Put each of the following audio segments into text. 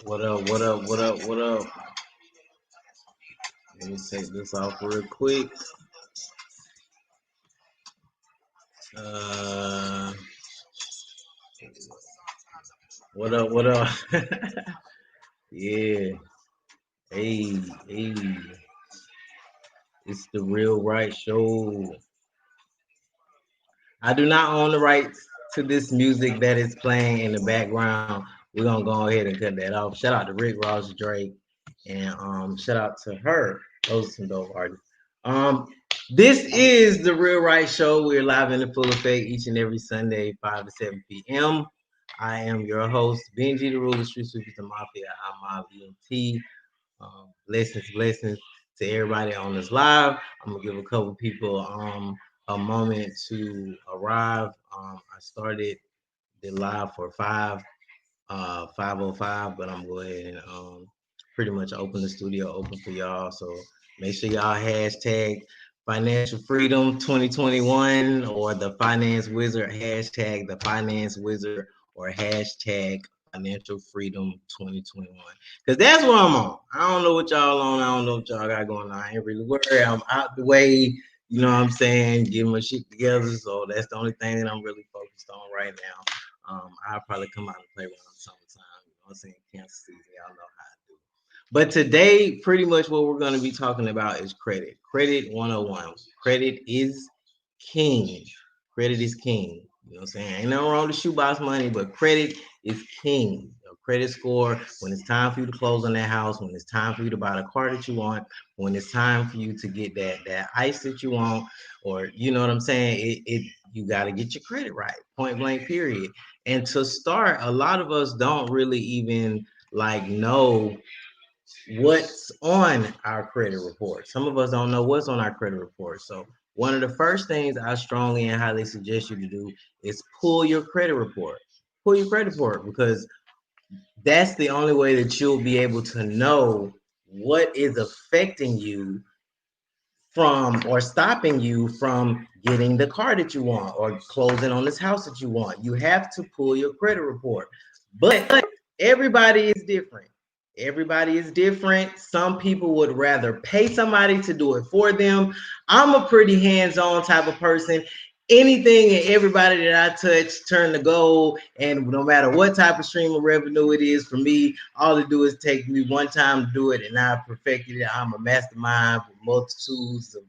What up? What up? What up? What up? Let me take this off real quick. Uh, what up? What up? Yeah. Hey, hey. It's the Real Right Show. I do not own the rights to this music that is playing in the background. We're gonna go ahead and cut that off. Shout out to Rick Ross, Drake, and shout out to her. Those are some dope artists. Um, this is the Real Right Show. We're live in the full effect each and every Sunday, 5 to 7 p.m. I am your host, Benji, the ruler, Street Sweepers, the Mafia. I'm my VMT. Blessings to everybody on this live. I'm gonna give a couple people a moment to arrive. I started the live for 5:05, but I'm going to go ahead and pretty much open the studio open for y'all. So make sure y'all hashtag financial freedom 2021 or the finance wizard, hashtag the finance wizard, or hashtag financial freedom 2021. Because that's what I'm on. I don't know what y'all on. I don't know what y'all got going on. I ain't really worried. I'm out the way. You know what I'm saying? Getting my shit together. So that's the only thing that I'm really focused on right now. I'll probably come out and play around sometime. You know what I'm saying? Kansas season, y'all know how I do. But today, pretty much what we're going to be talking about is credit. Credit 101. Credit is king. Credit is king. You know what I'm saying? Ain't nothing wrong with shoebox money, but credit is king. Your credit score, when it's time for you to close on that house, when it's time for you to buy the car that you want, when it's time for you to get that ice that you want, or you know what I'm saying? It you got to get your credit right. Point blank, period. And to start, a lot of us don't really even like know what's on our credit report. Some of us don't know what's on our credit report. So one of the first things I strongly and highly suggest you to do is pull your credit report. Pull your credit report because that's the only way that you'll be able to know what is affecting you from or stopping you from getting the car that you want or closing on this house that you want. You have to pull your credit report. But everybody is different. Everybody is different. Some people would rather pay somebody to do it for them. I'm a pretty hands-on type of person. Anything and everybody that I touch turn to gold. And no matter what type of stream of revenue it is for me, all to do is take me one time to do it, and I've perfected it. I'm a mastermind with multitudes of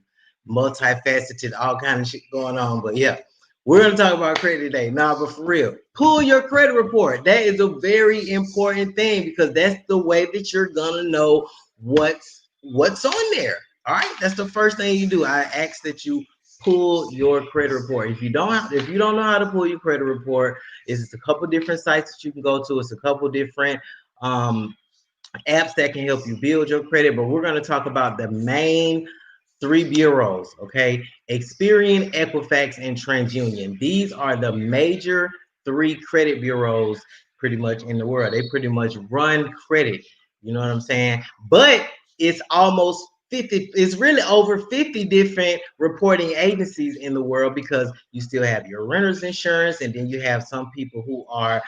multifaceted, all kind of shit going on. But yeah, we're gonna talk about credit today. Nah, but for real, pull your credit report. That is a very important thing because that's the way that you're gonna know what's on there. All right, that's the first thing you do. I ask that you pull your credit report. If you don't know how to pull your credit report, it's a couple different sites that you can go to. It's a couple different apps that can help you build your credit. But we're going to talk about the main three bureaus, okay? Experian, Equifax, and TransUnion. These are the major three credit bureaus pretty much in the world. They pretty much run credit. You know what I'm saying? But it's almost 50, it's really over 50 different reporting agencies in the world because you still have your renter's insurance, and then you have some people who are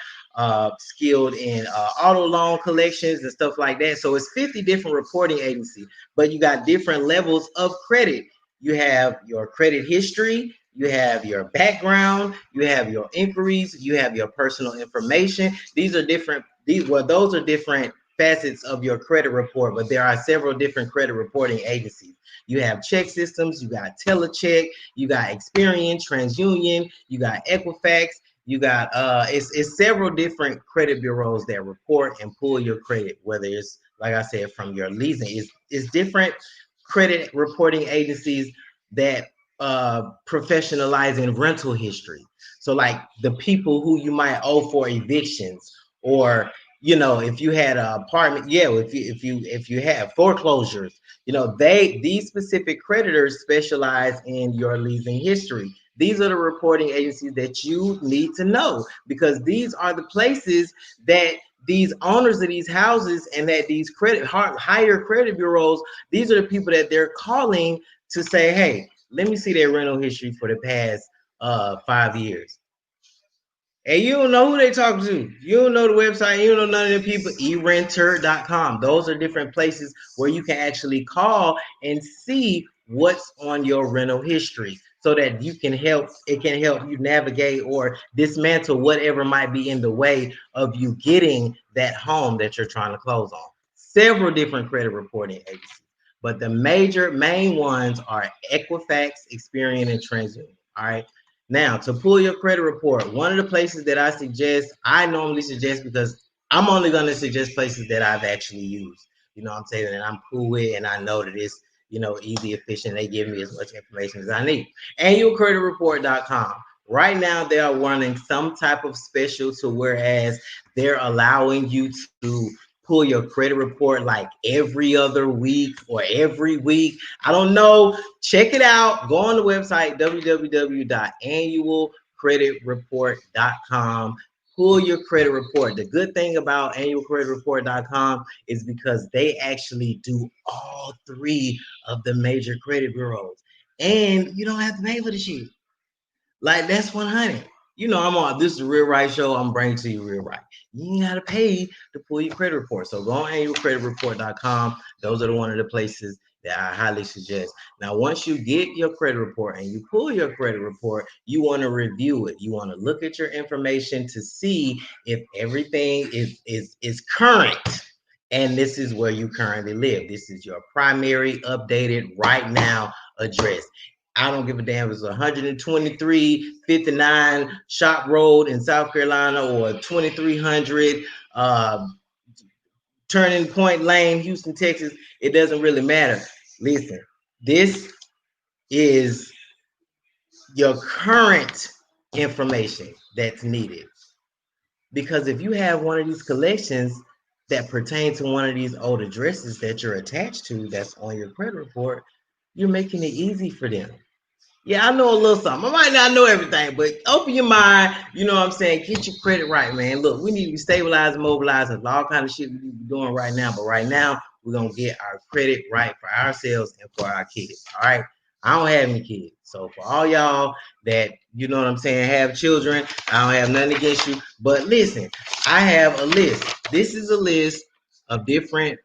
skilled in auto loan collections and stuff like that. So it's 50 different reporting agencies, but you got different levels of credit. You have your credit history, you have your background, you have your inquiries, you have your personal information. These are different. Those are different facets of your credit report, but there are several different credit reporting agencies. You have ChexSystems, you got Telecheck, you got Experian, TransUnion, you got Equifax, you got it's several different credit bureaus that report and pull your credit, whether it's like I said from your leasing. It's different credit reporting agencies that professionalize in rental history. So like the people who you might owe for evictions, or you know, if you had an apartment, yeah, if you have foreclosures, you know, these specific creditors specialize in your leasing history. These are the reporting agencies that you need to know because these are the places that these owners of these houses and that these higher credit bureaus, these are the people that they're calling to say, hey, let me see their rental history for the past 5 years. And you don't know who they talking to. You don't know the website. You don't know none of the people. eRenter.com. Those are different places where you can actually call and see what's on your rental history so that you can help. It can help you navigate or dismantle whatever might be in the way of you getting that home that you're trying to close on. Several different credit reporting agencies, but the main ones are Equifax, Experian, and TransUnion. All right. Now, to pull your credit report, one of the places that I normally suggest because I'm only going to suggest places that I've actually used. You know what I'm saying? And I'm cool with, and I know that it's, easy, efficient. They give me as much information as I need. Annualcreditreport.com. Right now, they are running some type of special to whereas they're allowing you to pull your credit report like every other week or every week. I don't know. Check it out. Go on the website, www.annualcreditreport.com. Pull your credit report. The good thing about annualcreditreport.com is because they actually do all three of the major credit bureaus. And you don't have to pay for the shit. Like that's 100. I'm on this is a Real Right show. I'm bringing to you Real Right. You ain't gotta pay to pull your credit report. So go on annualcreditreport.com. Those are one of the places that I highly suggest. Now, once you get your credit report and you pull your credit report, you want to review it. You want to look at your information to see if everything is current. And this is where you currently live. This is your primary updated right now address. I don't give a damn if it's 12359 Shop Road in South Carolina or 2300 Turning Point Lane, Houston, Texas. It doesn't really matter. Listen, this is your current information that's needed. Because if you have one of these collections that pertain to one of these old addresses that you're attached to that's on your credit report, you're making it easy for them. Yeah, I know a little something. I might not know everything, but open your mind. You know what I'm saying? Get your credit right, man. Look, we need to be stabilized, mobilized, and all kind of shit we need to be doing right now. But right now, we're going to get our credit right for ourselves and for our kids. All right? I don't have any kids. So for all y'all that, you know what I'm saying, have children, I don't have nothing against you. But listen, I have a list. This is a list of different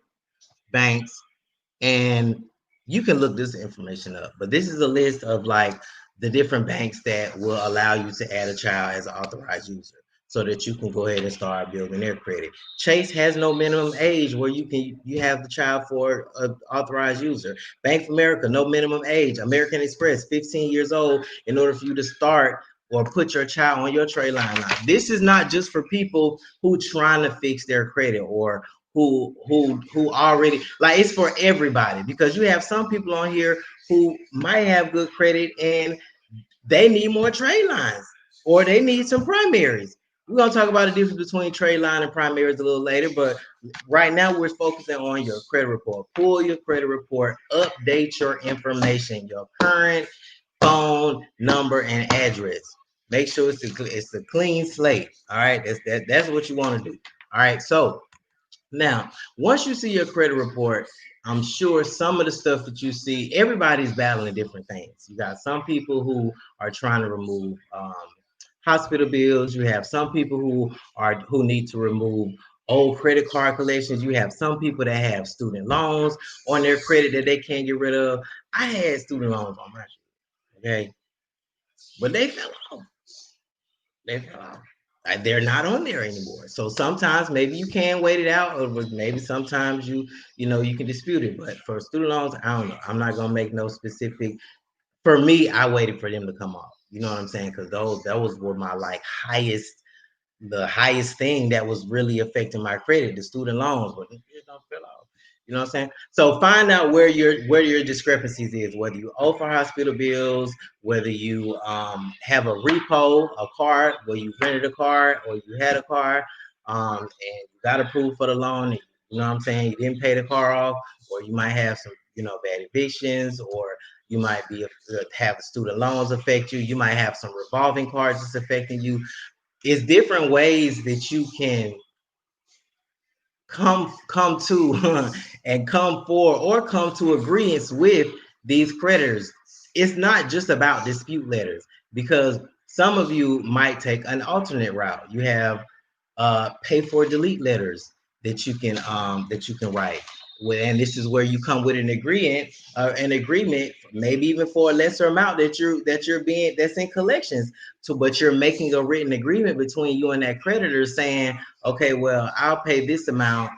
banks, and you can look this information up, but this is a list of like the different banks that will allow you to add a child as an authorized user so that you can go ahead and start building their credit. Chase has no minimum age where you have the child for an authorized user. Bank of America, no minimum age. American Express, 15 years old in order for you to start or put your child on your trade line. Now, this is not just for people who trying to fix their credit or who already, like, it's for everybody, because you have some people on here who might have good credit and they need more trade lines or they need some primaries. We're going to talk about the difference between trade line and primaries a little later, but right now we're focusing on your credit report. Pull your credit report, update your information, your current phone number and address. Make sure it's a clean slate. All right, that's what you want to do. All right, so now, once you see your credit report, I'm sure some of the stuff that you see, everybody's battling different things. You got some people who are trying to remove hospital bills. You have some people who need to remove old credit card collections. You have some people that have student loans on their credit that they can't get rid of. I had student loans on my shit, okay, but they fell off. They fell off. They're not on there anymore. So sometimes maybe you can wait it out, or maybe sometimes you can dispute it. But for student loans, I don't know. I'm not gonna make no specific. For me, I waited for them to come off. You know what I'm saying? Because those were my like the highest thing that was really affecting my credit, the student loans, but it don't fill out. You know what I'm saying? So find out where your discrepancies is, whether you owe for hospital bills, whether you have a repo, a car, where you rented a car or you had a car, and you got approved for the loan. You know what I'm saying? You didn't pay the car off, or you might have some, bad evictions, or you might have student loans affect you. You might have some revolving cards that's affecting you. It's different ways that you can come to and come for or come to agreements with these creditors. It's not just about dispute letters, because Some of you might take an alternate route. You have pay for delete letters that you can write. And this is where you come with an agreement, maybe even for a lesser amount that's in collections. But you're making a written agreement between you and that creditor saying, okay, well, I'll pay this amount,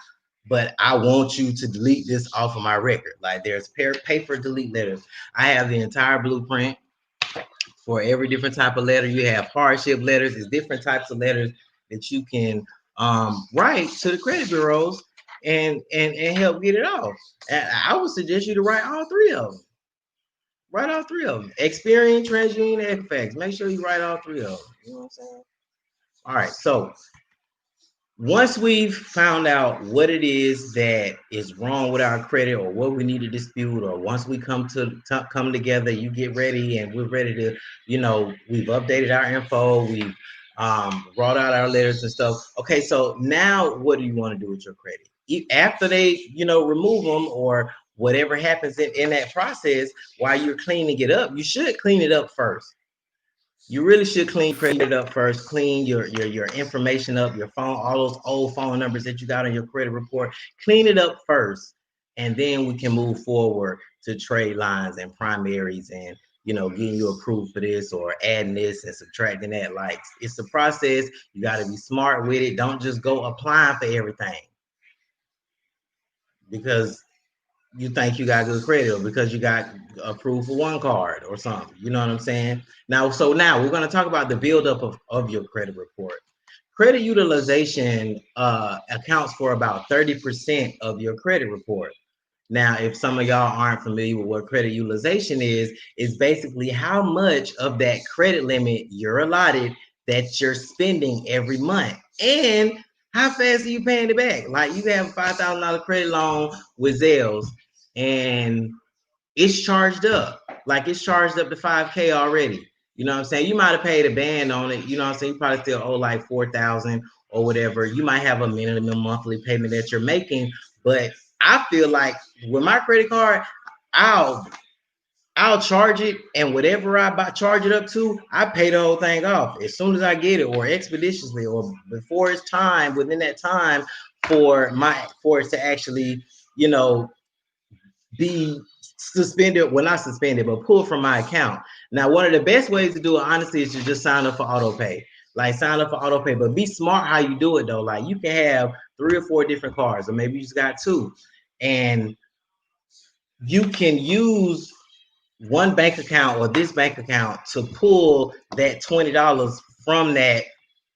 but I want you to delete this off of my record. Like there's pay for delete letters. I have the entire blueprint for every different type of letter. You have hardship letters. It's different types of letters that you can write to the credit bureaus and help get it off. And I would suggest you to write all three of them. Write all three of them. Experian, TransUnion, Equifax. Make sure you write all three of them. You know what I'm saying? All right. So once we've found out what it is that is wrong with our credit or what we need to dispute, or once we come together, you get ready and we're ready to, we've updated our info, we've brought out our letters and stuff. Okay, so now what do you want to do with your credit? After they, remove them or whatever happens in that process, while you're cleaning it up, you should clean it up first. You really should clean credit up first. Clean your information up, your phone, all those old phone numbers that you got on your credit report. Clean it up first, and then we can move forward to trade lines and primaries and getting you approved for this or adding this and subtracting that. Like it's a process. You got to be smart with it. Don't just go applying for everything because you think you got good credit or because you got approved for one card or something. You know what I'm saying? Now we're going to talk about the buildup of your credit report. Credit utilization accounts for about 30% of your credit report. Now, if some of y'all aren't familiar with what credit utilization is basically how much of that credit limit you're allotted that you're spending every month. And how fast are you paying it back? Like you have a $5,000 credit loan with Zales and it's charged up. Like it's charged up to 5K already. You know what I'm saying? You might have paid a band on it. You know what I'm saying? You probably still owe like 4,000 or whatever. You might have a minimum monthly payment that you're making, but I feel like with my credit card, I'll charge it, and whatever I charge it up to, I pay the whole thing off as soon as I get it, or expeditiously, or before it's time, within that time for it to actually, be suspended. Well, not suspended, but pulled from my account. Now, one of the best ways to do it, honestly, is to just sign up for auto pay. Like sign up for auto pay, but be smart how you do it though. Like you can have 3 or 4 different cards, or maybe you just got 2, and you can use one bank account or this bank account to pull that $20 from that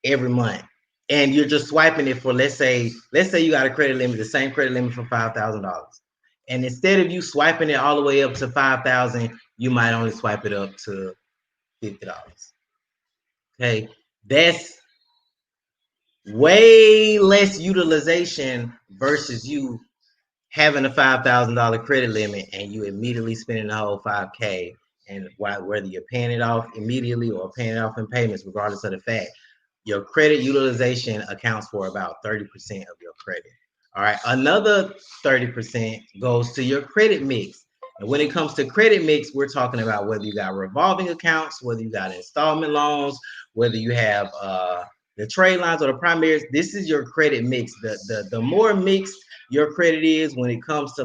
every month. And you're just swiping it for, let's say you got a credit limit, the same credit limit for $5,000. And instead of you swiping it all the way up to 5,000, you might only swipe it up to $50. Okay, that's way less utilization versus you having a $5,000 credit limit and you immediately spending the whole 5K. And whether you're paying it off immediately or paying it off in payments, regardless of the fact, your credit utilization accounts for about 30% of your credit. All right, another 30% goes to your credit mix. And when it comes to credit mix, we're talking about whether you got revolving accounts, whether you got installment loans, whether you have the trade lines or the primaries. This is your credit mix. The more mixed your credit is when it comes to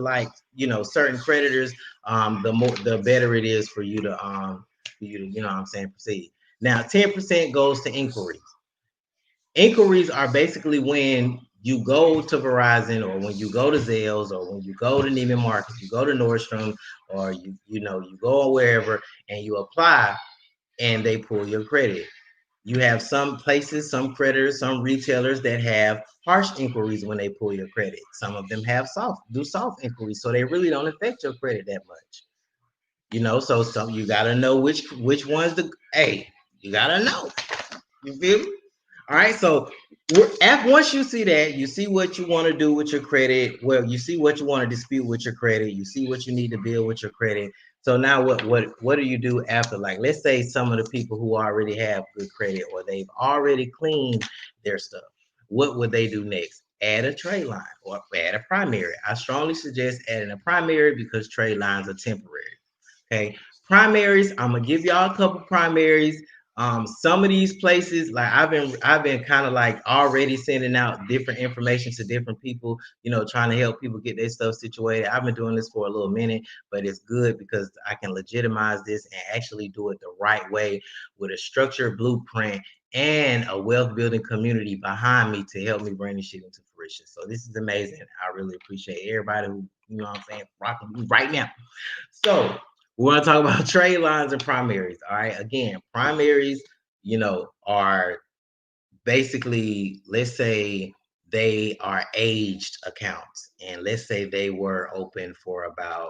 certain creditors, the better it is for you to proceed. Now 10% goes to inquiries. Inquiries are basically when you go to Verizon or when you go to Zales or when you go to Neiman Marcus, you go to Nordstrom, or you go wherever and you apply and they pull your credit. You have some places, some creditors, some retailers that have harsh inquiries when they pull your credit. Some of them have soft inquiries, so they really don't affect your credit that much. So you gotta know which one's you gotta know. You feel me? All right, so once you see that, you see what you want to do with your credit. Well, you see what you want to dispute with your credit. You see what you need to build with your credit. So now what do you do after? Like, let's say some of the people who already have good credit or they've already cleaned their stuff. What would they do next? Add a trade line or add a primary. I strongly suggest adding a primary because trade lines are temporary. Okay, primaries. I'm gonna give y'all a couple primaries. Some of these places, like I've been kind of like already sending out different information to different people, you know, trying to help people get their stuff situated. I've been doing this for a little minute, but it's good because I can legitimize this and actually do it the right way with a structured blueprint and a wealth building community behind me to help me bring this shit into fruition. So this is amazing. I really appreciate everybody who, you know what I'm saying, rocking with me right now. So we want to talk about trade lines and primaries. All right. Again, primaries, you know, are basically, let's say they are aged accounts. And let's say they were open for about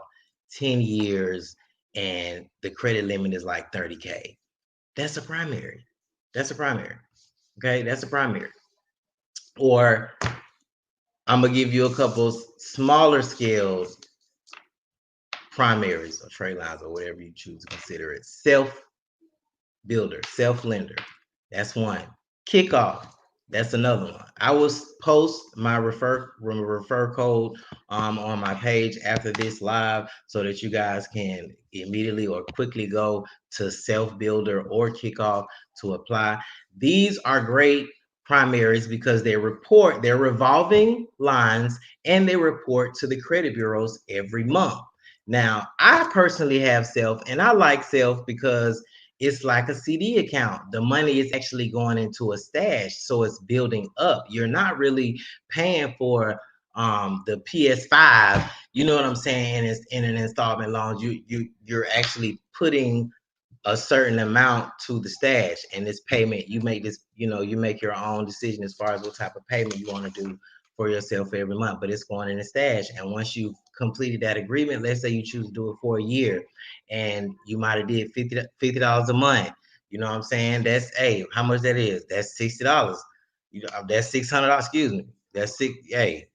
10 years and the credit limit is like 30K. That's a primary. That's a primary. Okay. That's a primary. Or I'm going to give you a couple smaller scale primaries or trade lines or whatever you choose to consider it. Self builder, self lender. That's one. Kickoff. That's another one. I will post my refer code on my page after this live so that you guys can immediately or quickly go to self builder or kickoff to apply. These are great primaries because they report their revolving lines and they report to the credit bureaus every month. Now, I personally have self and I like self because it's like a CD account. The money is actually going into a stash, so it's building up. You're not really paying for the PS5, you know what I'm saying? It's in an installment loan. You're actually putting a certain amount to the stash, and this payment you make this, you know, you make your own decision as far as what type of payment you want to do for yourself every month, but it's going in the stash. And once you've completed that agreement, let's say you choose to do it for a year and you might have did $50 a month, you know what I'm saying? That's, hey, how much that is? That's $60. You know, that's $600, excuse me. That's six, hey,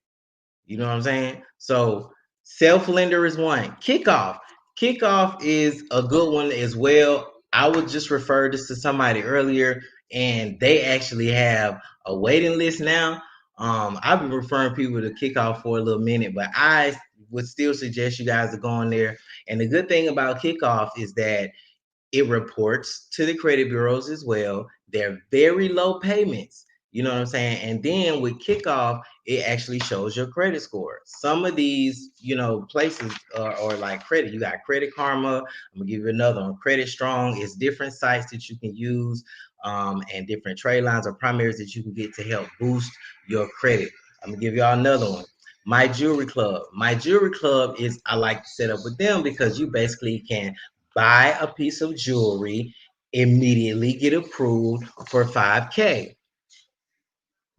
you know what I'm saying? So self lender is one. Kickoff. Kickoff is a good one as well. I would just refer this to somebody earlier, and they actually have a waiting list now. I've been referring people to Kickoff for a little minute, but I would still suggest you guys to go on there. And the good thing about Kickoff is that it reports to the credit bureaus as well. They're very low payments. You know what I'm saying? And then with kickoff, it actually shows your credit score. Some of these, you know, places are like credit. You got Credit Karma. I'm gonna give you another one. Credit Strong. It's different sites that you can use, and different trade lines or primaries that you can get to help boost your credit. I'm gonna give y'all another one. My Jewelry Club. My Jewelry Club is, I like to set up with them because you basically can buy a piece of jewelry, immediately get approved for 5K.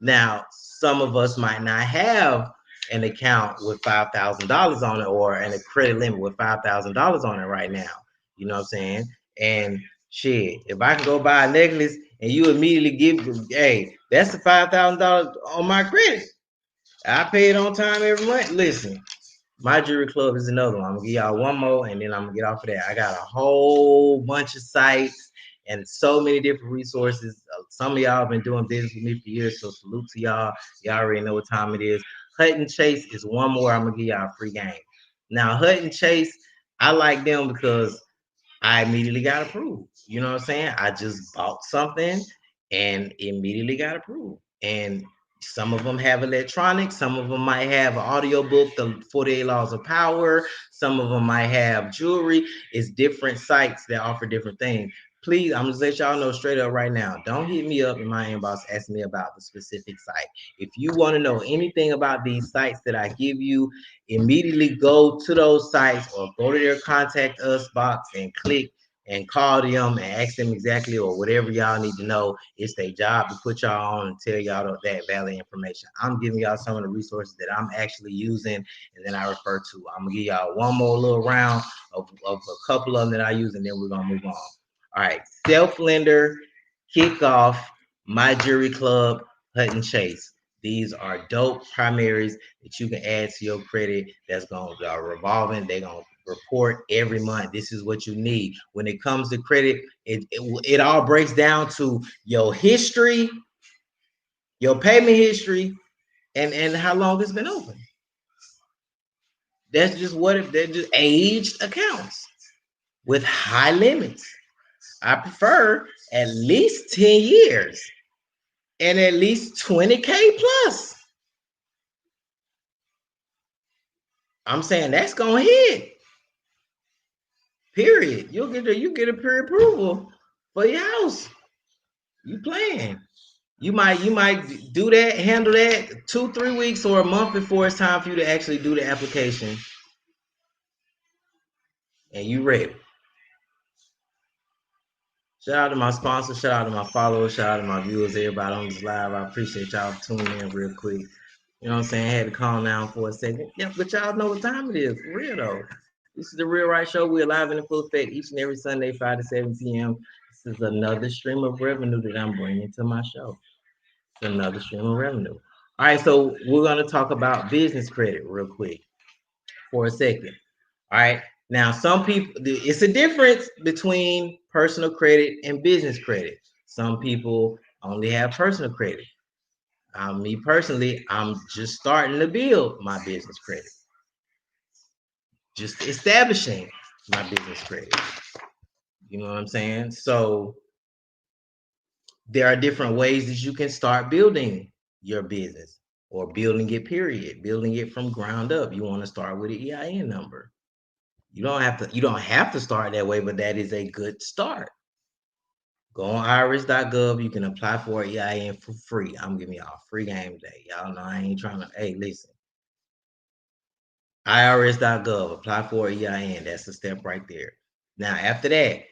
Now, some of us might not have an account with $5,000 on it or a credit limit with $5,000 on it right now. You know what I'm saying? And shit, if I can go buy a necklace and you immediately give, hey, that's the $5,000 on my credit. I pay it on time every month. Listen, my Jewelry Club is another one. I'm gonna give y'all one more and then I'm gonna get off of that. I got a whole bunch of sites and so many different resources. Some of y'all have been doing business with me for years, so salute to y'all. Y'all already know what time it is. Hutton Chase is one more. I'm gonna give y'all a free game. Now, Hutton Chase, I like them because I immediately got approved. You know what I'm saying? I just bought something and immediately got approved. And some of them have electronics, some of them might have an audio book, the 48 Laws of Power, some of them might have jewelry. It's different sites that offer different things. Please, I'm gonna let y'all know straight up right now. Don't hit me up in my inbox asking me about the specific site. If you want to know anything about these sites that I give you, immediately go to those sites or go to their contact us box and click and call them and ask them exactly or whatever y'all need to know. It's their job to put y'all on and tell y'all that valid information. I'm giving y'all some of the resources that I'm actually using and then I refer to. I'm gonna give y'all one more little round of a couple of them that I use and then we're gonna move on. All right, self lender, kickoff, my Jewelry Club, Hutton Chase. These are dope primaries that you can add to your credit that's going to revolving. They're going to report every month. This is what you need. When it comes to credit, it all breaks down to your history, your payment history, and how long it's been open. That's just what if they're just aged accounts with high limits. I prefer at least 10 years and at least 20K plus. I'm saying that's gonna hit. Period. You get a pre-approval for your house. You playing. You might do that, handle that 2-3 weeks or a month before it's time for you to actually do the application. And you ready. Shout out to my sponsors, shout out to my followers, shout out to my viewers, everybody on this live. I appreciate y'all tuning in real quick. You know what I'm saying? I had to calm down for a second. Yeah, but y'all know what time it is. For real though. This is the Real Right Show. We're live in full effect each and every Sunday, 5 to 7 p.m. This is another stream of revenue that I'm bringing to my show. It's another stream of revenue. All right, so we're going to talk about business credit real quick for a second. All right. Now, some people, it's a difference between personal credit and business credit. Some people only have personal credit. Me personally, I'm just starting to build my business credit, just establishing my business credit. You know what I'm saying? So there are different ways that you can start building your business or building it, period, building it from ground up. You want to start with an EIN number. You don't have to start that way, but that is a good start. Go on irs.gov. You can apply for an EIN for free. I'm giving y'all a free game today. Y'all know I ain't trying to, hey, listen. irs.gov, apply for an EIN. That's the step right there. Now, after that,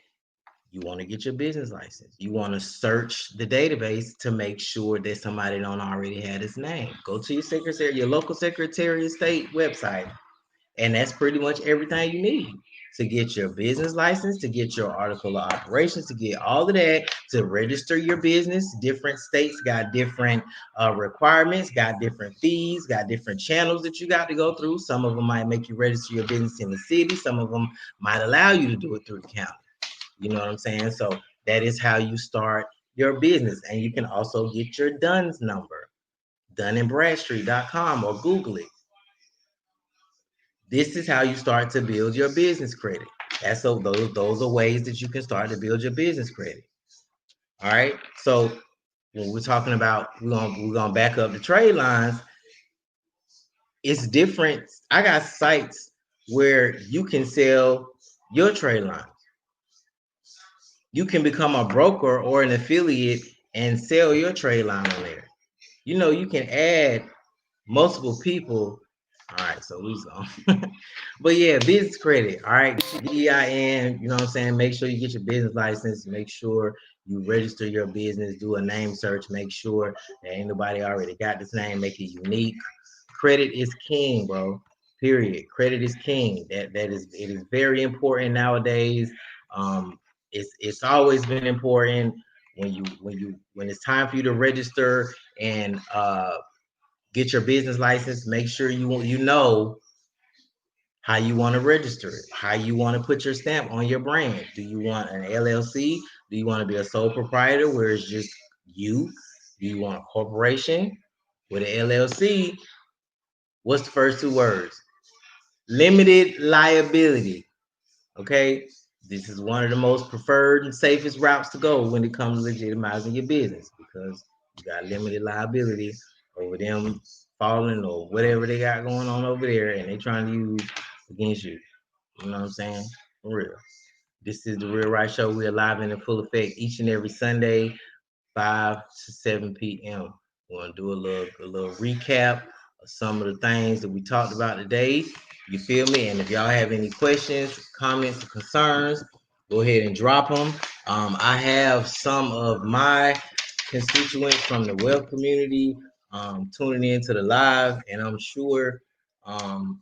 you want to get your business license. You want to search the database to make sure that somebody don't already have his name. Go to your local Secretary of State website, and that's pretty much everything you need to get your business license, to get your article of operations, to get all of that, to register your business. Different states got different requirements, got different fees, got different channels that you got to go through. Some of them might make you register your business in the city. Some of them might allow you to do it through the county. You know what I'm saying? So that is how you start your business. And you can also get your DUNS number, DunandBradstreet.com, or Google it. This is how you start to build your business credit. That's so those are ways that you can start to build your business credit. All right. So when we're talking about we're gonna back up the trade lines, it's different. I got sites where you can sell your trade lines. You can become a broker or an affiliate and sell your trade line on there. You know, you can add multiple people. All right, so who's on? But yeah, business credit. All right, EIN. You know what I'm saying? Make sure you get your business license. Make sure you register your business. Do a name search. Make sure that ain't nobody already got this name. Make it unique. Credit is king, bro. Period. Credit is king. It is very important nowadays. It's always been important when it's time for you to register and get your business license. Make sure you know how you want to register it, how you want to put your stamp on your brand. Do you want an LLC? Do you want to be a sole proprietor where it's just you? Do you want a corporation with an LLC? What's the first two words? Limited liability. Okay. This is one of the most preferred and safest routes to go when it comes to legitimizing your business, because you got limited liability over them falling or whatever they got going on over there, and they trying to use against you. You know what I'm saying? For real. This is the Real Right Show. We're live and in full effect each and every Sunday, 5 to 7 p.m. We're gonna do a little recap of some of the things that we talked about today. You feel me? And if y'all have any questions, comments, or concerns, go ahead and drop them. I have some of my constituents from the wealth community tuning into the live, and I'm sure that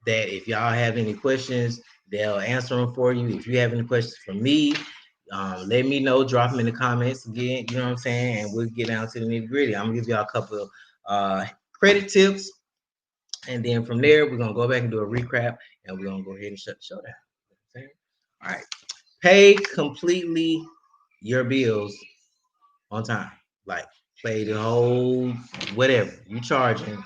if y'all have any questions, they'll answer them for you. If you have any questions for me, let me know. Drop them in the comments again. You know what I'm saying? And we'll get down to the nitty gritty. I'm gonna give y'all a couple of credit tips, and then from there we're gonna go back and do a recap, and we're gonna go ahead and shut the show down. Okay? All right. Pay completely your bills on time. Like pay the whole whatever you charging.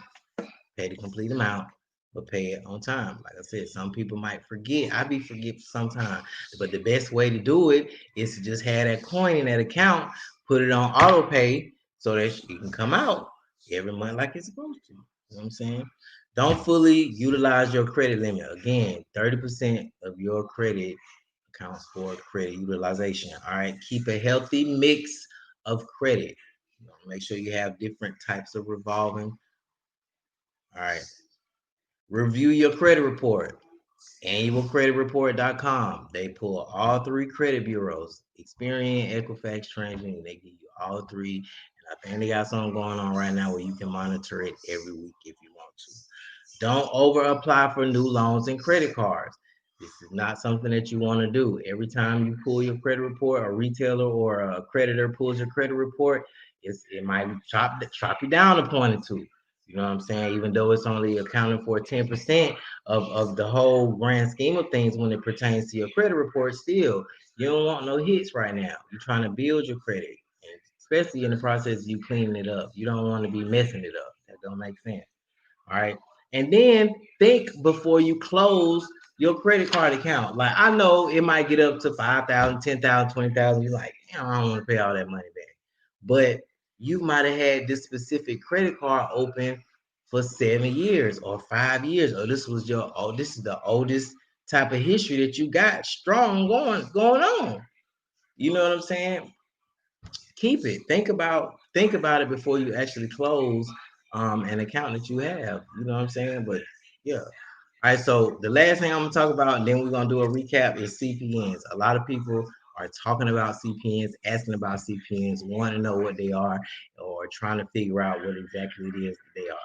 Pay the complete amount. but pay it on time. Like I said, some people might forget. I be forget sometimes, but the best way to do it is to just have that coin in that account, put it on auto pay so that you can come out every month like it's supposed to. You know what I'm saying? Don't fully utilize your credit limit. Again, 30% of your credit accounts for credit utilization. All right. Keep a healthy mix of credit. Make sure you have different types of revolving. All right. Review your credit report. Annualcreditreport.com. They pull all three credit bureaus, Experian, Equifax, TransUnion. They give you all three. And I think they got something going on right now where you can monitor it every week if you want to. Don't over apply for new loans and credit cards. This is not something that you want to do. Every time you pull your credit report, a retailer or a creditor pulls your credit report, it might chop you down a point or two. You know what I'm saying? Even though it's only accounting for 10% of the whole grand scheme of things when it pertains to your credit report, still, you don't want no hits right now. You're trying to build your credit, and especially in the process of you cleaning it up. You don't want to be messing it up. That don't make sense. All right. And then think before you close your credit card account. Like I know it might get up to 5,000, 10,000, 20,000. You're like, I don't want to pay all that money back. But you might have had this specific credit card open for 7 years or 5 years, or this is the oldest type of history that you got strong going on. You know what I'm saying? Keep it. Think about it before you actually close an account that you have. You know what I'm saying? But yeah. All right, so the last thing I'm gonna talk about, and then we're gonna do a recap, is CPNs. A lot of people are talking about CPNs, asking about CPNs, want to know what they are, or trying to figure out what exactly it is that they are.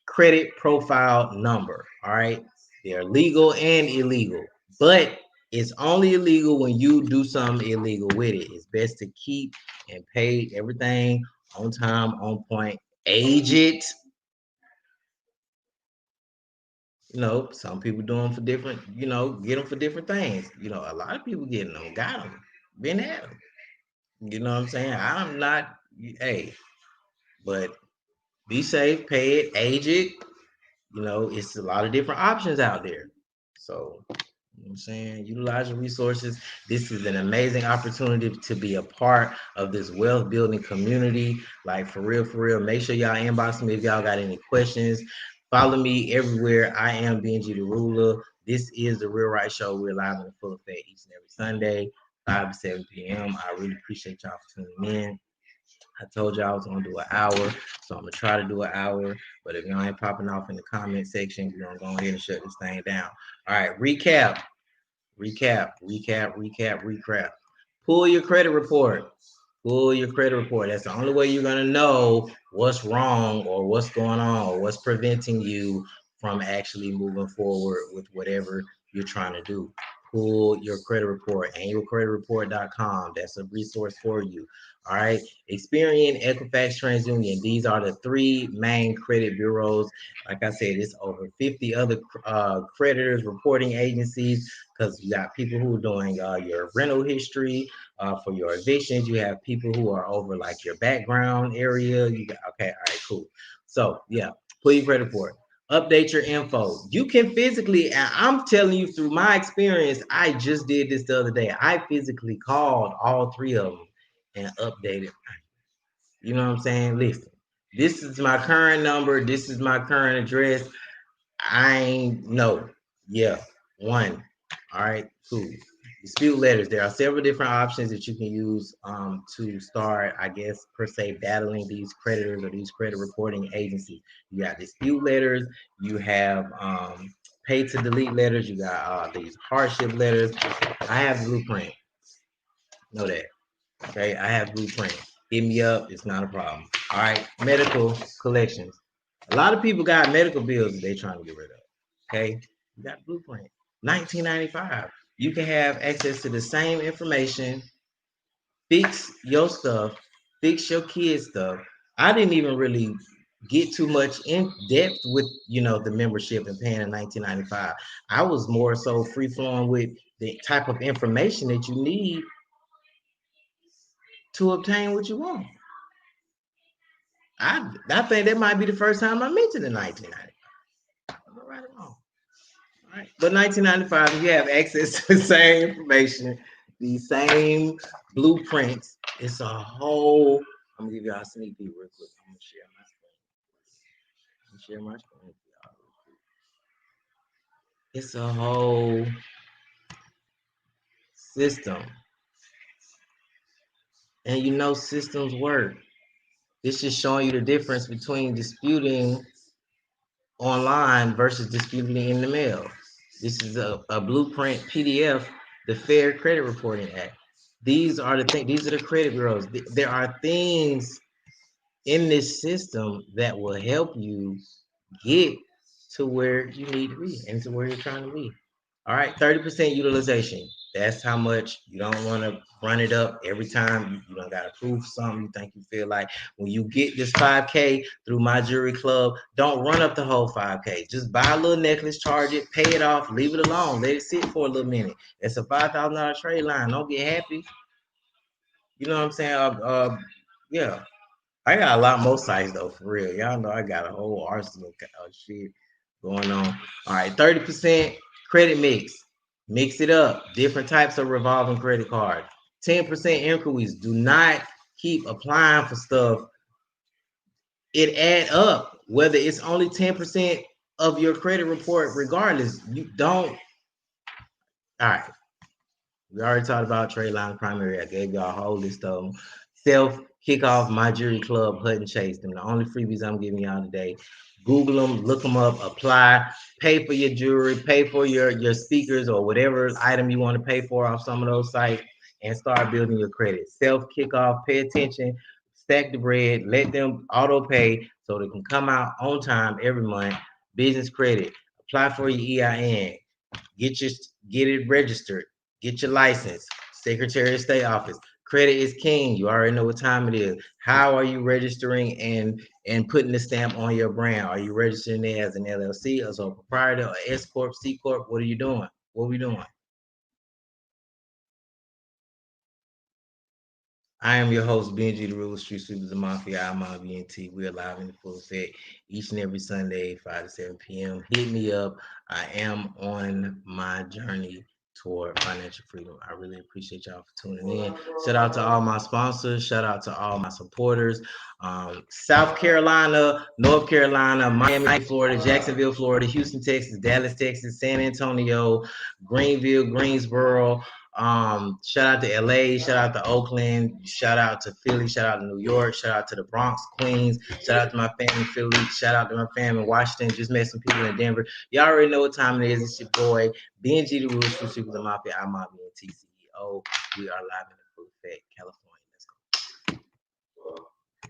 Credit profile number. All right, they're legal and illegal, but it's only illegal when you do something illegal with it. It's best to keep and pay everything on time, on point. Age it. Some people do them for different, get them for different things. A lot of people getting them, got them, been at them. You know what I'm saying? I'm not, hey, but be safe, pay it, age it. It's a lot of different options out there. So, you know what I'm saying? Utilize your resources. This is an amazing opportunity to be a part of this wealth building community. Like for real. Make sure y'all inbox me if y'all got any questions. Follow me everywhere. I am Benji the Ruler. This is the Real Right Show. We're live in full effect each and every Sunday, 5 to 7 p.m. I really appreciate y'all for tuning in. I told you I was gonna do an hour, so I'm gonna try to do an hour. But if y'all ain't popping off in the comment section, we're gonna go ahead and shut this thing down. All right, recap. Pull your credit report. Pull your credit report. That's the only way you're gonna know what's wrong or what's going on or what's preventing you from actually moving forward with whatever you're trying to do. Pull your credit report, annualcreditreport.com. That's a resource for you. All right. Experian, Equifax, TransUnion. These are the three main credit bureaus. Like I said, it's over 50 other creditors, reporting agencies, because you got people who are doing your rental history for your evictions. You have people who are over like your background area. You got, okay. All right, cool. So yeah, pull your credit report. Update your info. You can physically, and I'm telling you through my experience, I just did this the other day. I physically called all three of them and updated. You know what I'm saying? Listen, this is my current number. This is my current address. I ain't no. Yeah, one. All right, cool. Dispute letters. There are several different options that you can use to start, I guess, per se, battling these creditors or these credit reporting agencies. You got dispute letters. You have pay to delete letters. You got these hardship letters. I have Blueprint. Know that. Okay, I have Blueprint. Hit me up. It's not a problem. All right, medical collections. A lot of people got medical bills that they're trying to get rid of. Okay, you got Blueprint. 1995. You can have access to the same information, fix your stuff, fix your kids' stuff. I didn't even really get too much in depth with the membership and paying in 1995. I was more so free flowing with the type of information that you need to obtain what you want. I think that might be the first time I mentioned the 1995. right or wrong. All right. But 1995, you have access to the same information, the same blueprints. It's a whole. I'm gonna give y'all a sneak peek real quick. I'm gonna share my screen. Share my screen with y'all. It's a whole system. And you know systems work. This is showing you the difference between disputing online versus disputing in the mail. This is a blueprint PDF, the Fair Credit Reporting Act. These are the things, these are the credit bureaus. There are things in this system that will help you get to where you need to be and to where you're trying to be. All right, 30% utilization. That's how much. You don't want to run it up every time. You don't got to prove something you think you feel like. When you get this 5K through My Jewelry Club, don't run up the whole 5K. Just buy a little necklace, charge it, pay it off, leave it alone. Let it sit for a little minute. It's a $5,000 trade line. Don't get happy. You know what I'm saying? Yeah. I got a lot more sites though, for real. Y'all know I got a whole arsenal of shit going on. All right, 30% credit mix. Mix it up. Different types of revolving credit card. 10% inquiries. Do not keep applying for stuff. It add up. Whether it's only 10% of your credit report, regardless, you don't. All right. We already talked about trade line primary. I gave y'all a whole list of them. Self kickoff, My Jewelry Club, Hutton Chase. Them the only freebies I'm giving y'all today. Google them, look them up, apply, pay for your jewelry, pay for your speakers or whatever item you want to pay for off some of those sites, and start building your credit. Self kickoff, pay attention, stack the bread, let them auto pay so they can come out on time every month. Business credit, apply for your EIN, get it registered, get your license, Secretary of State office. Credit is king. You already know what time it is. How are you registering and putting the stamp on your brand? Are you registering it as an LLC, as a proprietor, or S corp, C corp? What are you doing? What are we doing? I am your host, Benji the Real Street Sweepers of Mafia. I'm on BNT. We're live in full effect each and every Sunday, 5 to 7 p.m. Hit me up. I am on my journey toward financial freedom. I really appreciate y'all for tuning in. Shout out to all my sponsors. Shout out to all my supporters. South Carolina, North Carolina, Miami, Florida, Jacksonville, Florida, Houston, Texas, Dallas, Texas, San Antonio, Greenville, Greensboro. Shout out to LA, shout out to Oakland, shout out to Philly, shout out to New York, shout out to the Bronx, Queens, shout out to my family in Philly, shout out to my family in Washington. Just met some people in Denver. Y'all already know what time it is. It's your boy, Benji the Roots, Super Mafia. I'm Mafia and TCEO. We are live in the full effect, California.